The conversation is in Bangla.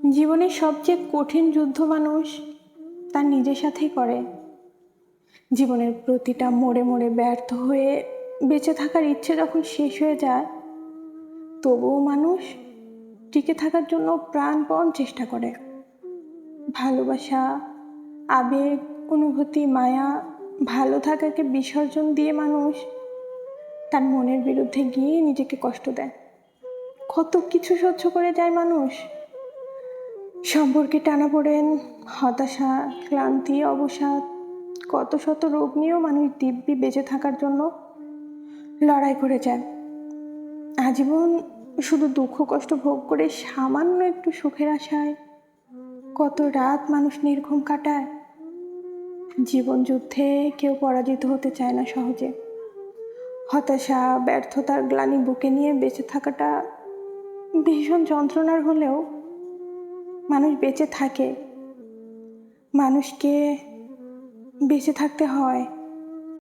জীবনের সবচেয়ে কঠিন যুদ্ধ মানুষ তার নিজের সাথেই করে। জীবনের প্রতিটা মোড়ে মোড়ে ব্যর্থ হয়ে বেঁচে থাকার ইচ্ছে যখন শেষ হয়ে যায়, তবুও মানুষ টিকে থাকার জন্য প্রাণপণ চেষ্টা করে। ভালোবাসা, আবেগ, অনুভূতি, মায়া, ভালো থাকাকে বিসর্জন দিয়ে মানুষ তার মনের বিরুদ্ধে গিয়ে নিজেকে কষ্ট দেয়। কত কিছু সহ্য করে যায় মানুষ। সম্পর্কে টানাপোড়েন, হতাশা, ক্লান্তি, অবসাদ, কত শত রোগ নিয়েও মানুষ দিব্যি বেঁচে থাকার জন্য লড়াই করে যায়। আজীবন শুধু দুঃখ কষ্ট ভোগ করে সামান্য একটু সুখের আশায় কত রাত মানুষ নির্ঘুম কাটায়। জীবন যুদ্ধে কেউ পরাজিত হতে চায় না সহজে। হতাশা, ব্যর্থতার গ্লানি বুকে নিয়ে বেঁচে থাকাটা ভীষণ যন্ত্রণার হলেও মানুষ বেঁচে থাকে। মানুষকে বেঁচে থাকতে হয়।